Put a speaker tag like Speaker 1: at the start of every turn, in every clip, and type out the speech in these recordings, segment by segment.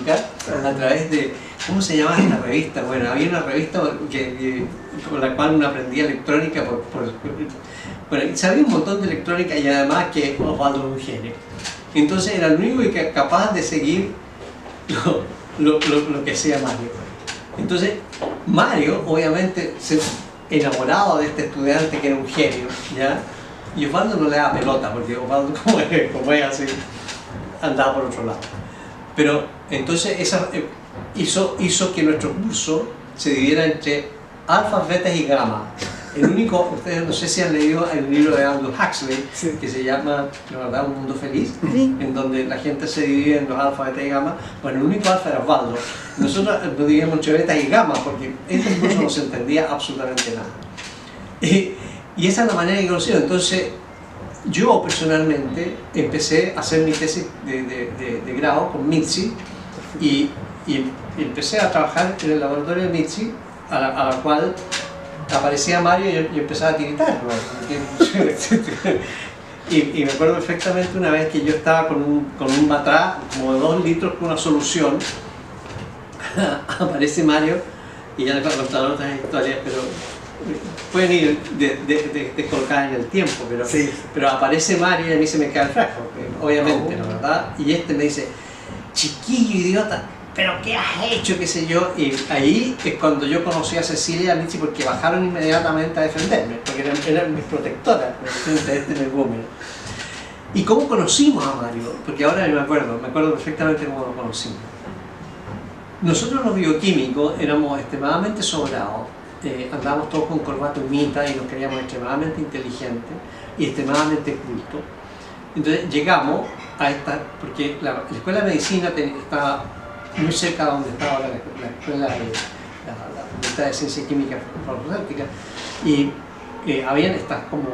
Speaker 1: electrónica a través de, ¿cómo se llama esta revista? Bueno, había una revista con la cual uno aprendía electrónica bueno, sabía un montón de electrónica y además que Osvaldo era un genio. Entonces era el único que capaz de seguir lo que hacía Mario. Entonces Mario, obviamente, se enamorado de este estudiante que era un genio, ¿ya? Y Osvaldo no le da pelota, porque Osvaldo, como es así, andaba por otro lado. Pero entonces hizo que nuestro curso se dividiera entre alfas, betas y gamma. El único, ustedes no sé si han leído el libro de Aldous Huxley, sí, que se llama, la verdad, Un Mundo Feliz, sí, en donde la gente se divide en los alfa, beta y gamma. Bueno, el único alfa era Osvaldo. Nosotros nos dividíamos entre beta y gamma, porque este curso no se entendía absolutamente nada. Y esa es la manera que conocí. Entonces, yo personalmente empecé a hacer mi tesis de grado con Mitzi y empecé a trabajar en el laboratorio de Mitzi, a la cual aparecía Mario y empezaba a tiritar, ¿no? Y me acuerdo perfectamente una vez que yo estaba con un batrá como de 2 litros con una solución. Aparece Mario y ya les voy a contar otras historias, pero pueden ir descolocadas en el tiempo, pero, sí, pero aparece Mario y a mí se me cae el frasco, obviamente, ¿no? ¿Verdad? Y me dice, chiquillo idiota, ¿pero qué has hecho? ¿Qué sé yo? Y ahí es cuando yo conocí a Cecilia y a Mitzi, porque bajaron inmediatamente a defenderme, porque eran mis protectoras, de este energúmeno. ¿Y cómo conocimos a Mario? Porque ahora me acuerdo perfectamente cómo lo conocimos. Nosotros los bioquímicos éramos extremadamente sobrados, andábamos todos con corbata humita y nos creíamos extremadamente inteligentes y extremadamente cultos. Entonces llegamos a esta, porque la escuela de medicina estaba muy cerca de donde estaba la escuela de la Facultad de Ciencia Química Farmacéutica, y habían estas como,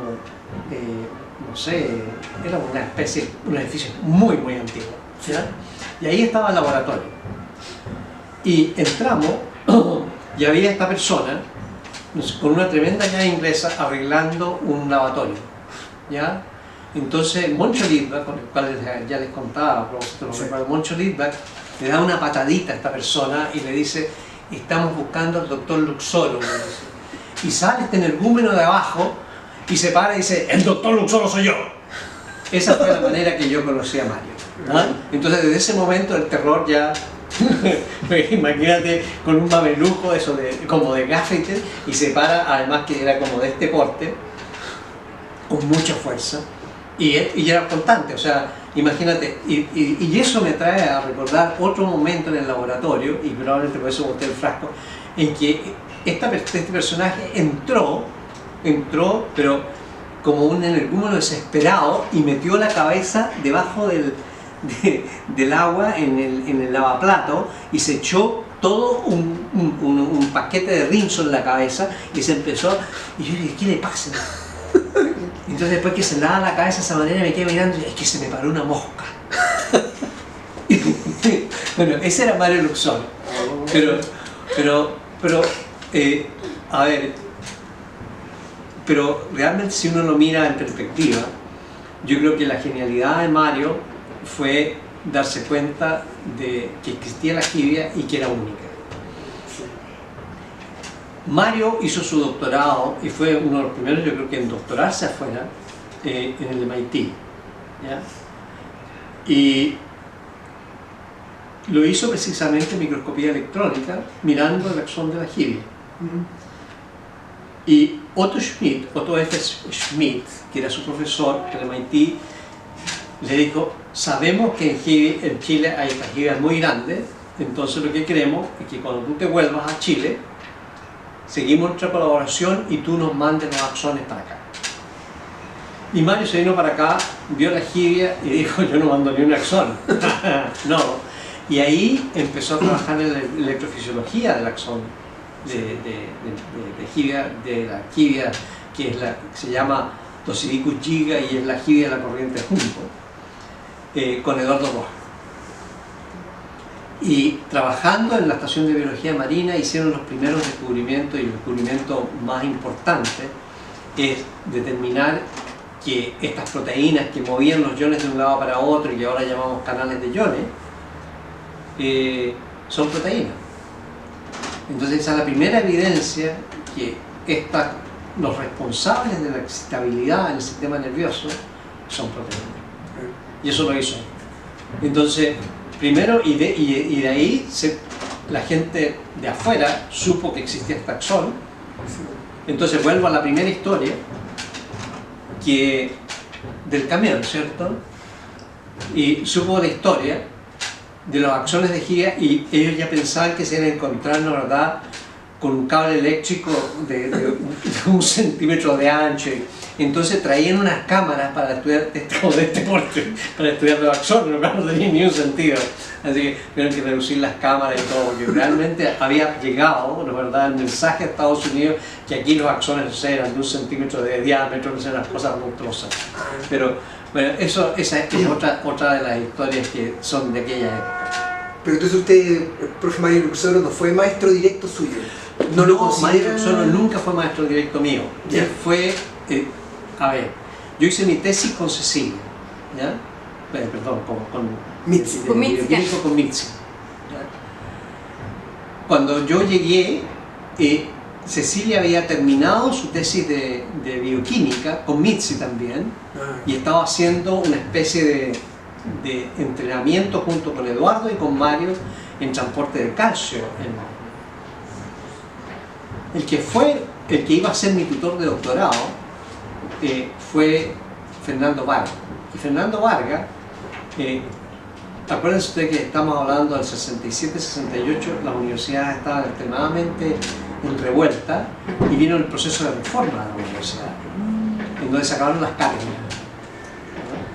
Speaker 1: no sé, era una especie, un edificio muy antiguo, ¿verdad? Y ahí estaba el laboratorio. Y entramos y había esta persona con una tremenda llave inglesa arreglando un lavatorio, ¿ya? Entonces Moncho Litvak, con el cual ya les contaba, Moncho Litvak le da una patadita a esta persona y le dice, estamos buscando al doctor Luxoro. Y sale este energúmeno de abajo y se para y dice, el doctor Luxoro soy yo. Esa fue la manera que yo conocí a Mario, ¿no? Entonces desde ese momento el terror ya, imagínate con un mameluco eso como de gaffeter, y se para, además que era como de este porte, con mucha fuerza. Y era constante, o sea, imagínate, y eso me trae a recordar otro momento en el laboratorio, y probablemente por eso boté el frasco, en que este personaje entró, pero como un energúmeno desesperado, y metió la cabeza debajo del agua en el lavaplato, y se echó todo un paquete de rinzo en la cabeza, y se empezó, y yo le dije, ¿qué le pasa? Entonces después que se lava la cabeza de esa manera me quedé mirando y es que se me paró una mosca. Bueno, ese era Mario Luxoro. A ver, pero realmente si uno lo mira en perspectiva, yo creo que la genialidad de Mario fue darse cuenta de que existía la jibia y que era única. Mario hizo su doctorado y fue uno de los primeros, yo creo que en doctorarse afuera, en el MIT, ¿ya? Y lo hizo precisamente en microscopía electrónica, mirando el axón de la jibia. Y Otto F. Schmidt, que era su profesor en el MIT, le dijo, sabemos que en Chile hay estas jibias muy grandes, entonces lo que queremos es que cuando tú te vuelvas a Chile, seguimos nuestra colaboración y tú nos mandes los axones para acá. Y Mario se vino para acá, vio la jibia y dijo, yo no mando ni un axón. No. Y ahí empezó a trabajar en la electrofisiología del axón de la jibia, que es se llama Tosidicus giga y es la jibia de la corriente Junco, con Eduardo Rojas. Y trabajando en la estación de biología marina hicieron los primeros descubrimientos, y el descubrimiento más importante es determinar que estas proteínas que movían los iones de un lado para otro y que ahora llamamos canales de iones, son proteínas. Entonces esa es la primera evidencia que los responsables de la excitabilidad en el sistema nervioso son proteínas. Y eso lo hizo. Entonces, primero, y de ahí la gente de afuera supo que existía el taxón. Entonces vuelvo a la primera historia del camión, ¿cierto? Y supo la historia de los axones de Giga y ellos ya pensaban que se iban a encontrar, la verdad, con un cable eléctrico de 1 centímetro de ancho. Entonces traían unas cámaras para estudiar para estudiar los axones, lo cual no tenía ni un sentido. Así que tuvieron que reducir las cámaras y todo, porque realmente había llegado, la verdad, el mensaje a Estados Unidos que aquí los axones eran de 1 centímetro de diámetro, no eran unas cosas monstruosas. Pero bueno, esa es otra de las historias que son de aquella época.
Speaker 2: Pero entonces usted, el profe Mario Luxoro, no fue maestro directo suyo.
Speaker 1: No lo considera... Mario Luxoro nunca fue maestro directo mío.
Speaker 2: Yeah.
Speaker 1: Él fue... a ver, yo hice mi tesis con Cecilia, ¿ya? Perdón, con
Speaker 2: Mitzi.
Speaker 1: Con Mitzi. Cuando yo llegué, Cecilia había terminado su tesis de bioquímica, con Mitzi también, y estaba haciendo una especie de entrenamiento junto con Eduardo y con Mario en transporte de calcio. El que iba a ser mi tutor de doctorado fue Fernando Vargas. Y Fernando Vargas, acuérdense ustedes que estamos hablando del 67-68, las universidades estaban extremadamente en revuelta y vino el proceso de reforma de la universidad, en donde se acabaron las cátedras.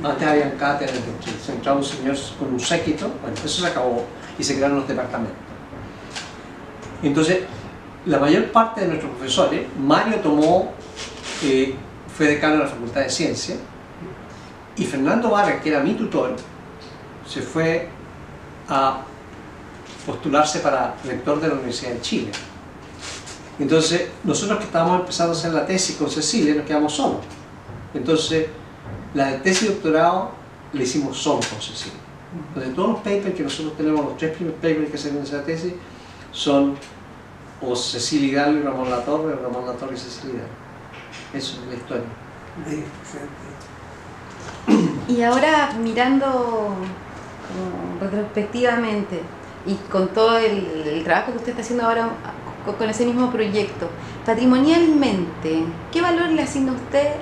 Speaker 1: Antes habían cátedras, se entraba un señor con un séquito, bueno, eso se acabó y se crearon los departamentos. Entonces, la mayor parte de nuestros profesores, Mario fue decano de la Facultad de Ciencias, y Fernando Vargas, que era mi tutor, se fue a postularse para rector de la Universidad de Chile. Entonces, nosotros que estábamos empezando a hacer la tesis con Cecilia, nos quedamos solos. Entonces, la de tesis y doctorado la hicimos solos con Cecilia. Entonces, todos los papers que nosotros tenemos, los 3 primeros papers que salen de esa tesis, son o Cecilia Hidalgo y Ramón Latorre, o Ramón Latorre y Cecilia Hidalgo. Eso es la historia.
Speaker 3: Y ahora, mirando retrospectivamente y con todo el trabajo que usted está haciendo ahora con ese mismo proyecto, patrimonialmente, ¿qué valor le asigna usted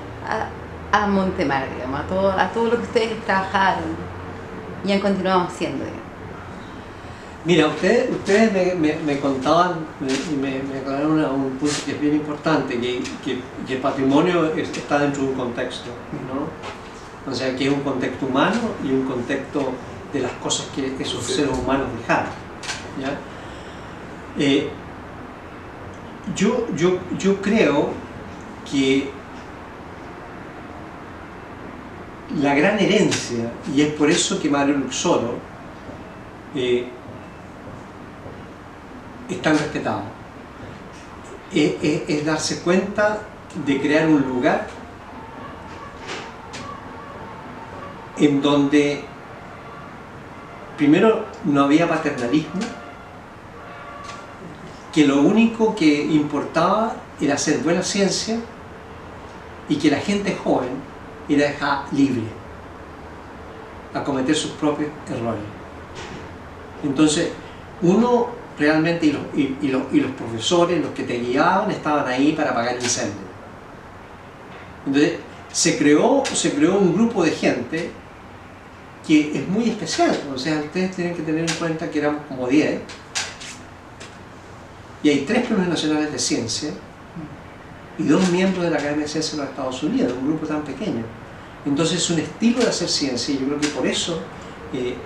Speaker 3: a Montemar, digamos, a todo lo que ustedes trabajaron y han continuado haciendo, digamos?
Speaker 1: Mira, ustedes me contaban y me aclararon un punto que es bien importante, que el patrimonio está dentro de un contexto, ¿no? O sea, que es un contexto humano y un contexto de las cosas que esos seres humanos dejaron, ¿ya? Yo creo que la gran herencia, y es por eso que Mario Luxoro es tan respetado, es darse cuenta de crear un lugar en donde primero no había paternalismo, que lo único que importaba era hacer buena ciencia y que la gente joven era dejada libre a cometer sus propios errores. Entonces, uno realmente, y los profesores, los que te guiaban, estaban ahí para apagar incendios. Entonces, se creó un grupo de gente que es muy especial. O sea, ustedes tienen que tener en cuenta que éramos como 10 y hay 3 premios nacionales de ciencia y 2 miembros de la Academia de Ciencias de los Estados Unidos, un grupo tan pequeño. Entonces es un estilo de hacer ciencia y yo creo que por eso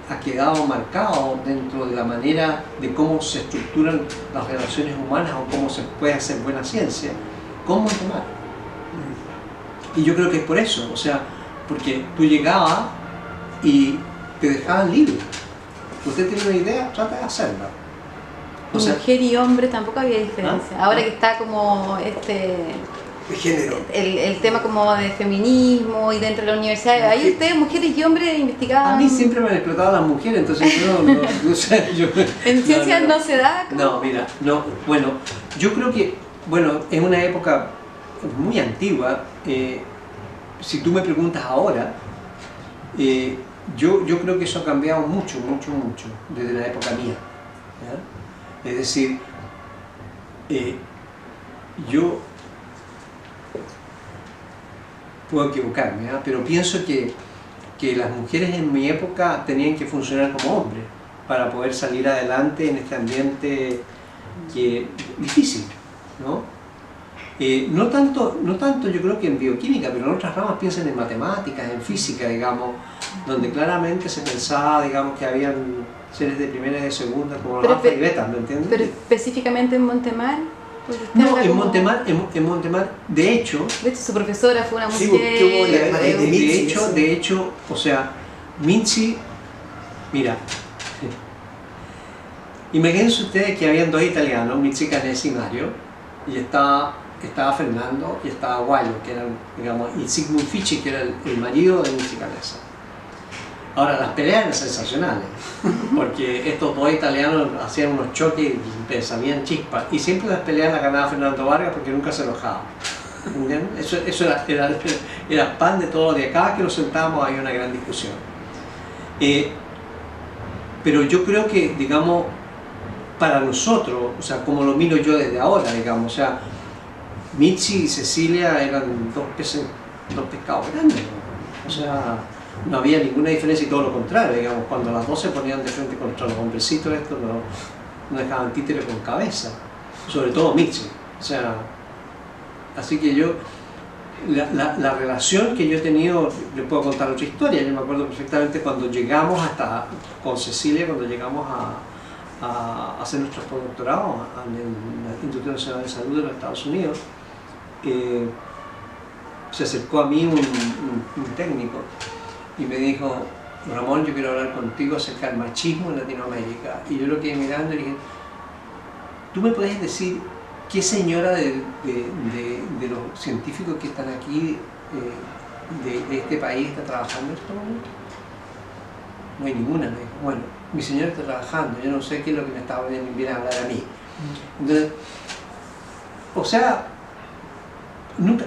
Speaker 1: ha quedado marcado dentro de la manera de cómo se estructuran las relaciones humanas o cómo se puede hacer buena ciencia con Montemar. Y yo creo que es por eso, o sea, porque tú llegabas y te dejaban libre. Usted tiene una idea, trata de hacerla.
Speaker 3: O sea, mujer y hombre tampoco había diferencia. Ahora que está como
Speaker 2: de género.
Speaker 3: El tema como de feminismo y dentro de la universidad. Ahí ustedes, mujeres y hombres, investigaban.
Speaker 1: A mí siempre me han explotado las mujeres, entonces no sé, yo...
Speaker 3: ¿En ciencias no se da?
Speaker 1: No, mira, no, bueno, yo creo que, bueno, en una época muy antigua, si tú me preguntas ahora, yo creo que eso ha cambiado mucho desde la época mía, ¿ya? Es decir, yo puedo equivocarme, ¿ya? Pero pienso que las mujeres en mi época tenían que funcionar como hombres para poder salir adelante en este ambiente difícil, ¿no? No tanto yo creo que en bioquímica, pero en otras ramas piensan en matemáticas, en física, digamos, donde claramente se pensaba, digamos, que habían seres de primera y de segunda, como los alfa y beta, ¿me entiendes?
Speaker 3: Pero específicamente en Montemar.
Speaker 1: No, en Montemar, de hecho,
Speaker 3: su profesora fue una mujer.
Speaker 1: De hecho, o sea, Minci, mira, imagínense ustedes que habían dos italianos, Minci Canesi y Mario, y estaba Fernando y estaba Guaglio, que era, digamos, y Sigmund Ficci, que era el marido de Minci Canesi. Ahora, las peleas eran sensacionales, porque estos dos italianos hacían unos choques y sabían chispas, y siempre las peleas las ganaba Fernando Vargas porque nunca se enojaba. Eso era pan de todos los días. Cada vez que nos sentábamos había una gran discusión. Pero yo creo que, digamos, para nosotros, o sea, como lo miro yo desde ahora, digamos, o sea, Michi y Cecilia eran dos pescados grandes, ¿no? O sea, no había ninguna diferencia y todo lo contrario, digamos, cuando las dos se ponían de frente contra los hombrecitos estos no dejaban títere con cabeza, sobre todo Michi, o sea, así que yo, la relación que yo he tenido, les puedo contar otra historia. Yo me acuerdo perfectamente cuando llegamos con Cecilia, cuando llegamos a hacer nuestros postdoctorados en el Instituto Nacional de Salud de los Estados Unidos, se acercó a mí un técnico y me dijo: Ramón, yo quiero hablar contigo acerca del machismo en Latinoamérica. Y yo lo quedé mirando y dije: ¿tú me puedes decir qué señora de los científicos que están aquí de este país está trabajando en este momento? No hay ninguna. Me dijo: bueno, mi señora está trabajando, yo no sé qué es lo que me viene a hablar a mí. Entonces, o sea, nunca,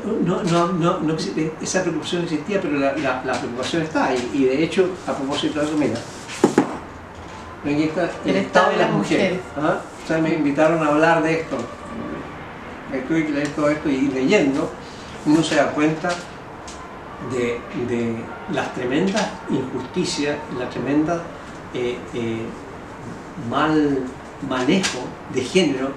Speaker 1: esa preocupación no existía, pero la preocupación está, y de hecho, a propósito de eso, mira, aquí está el estado de las mujeres. ¿Ah? O sea, me invitaron a hablar de esto, me tuve que leer todo esto, y leyendo uno se da cuenta de las tremendas injusticias, la tremenda mal manejo de género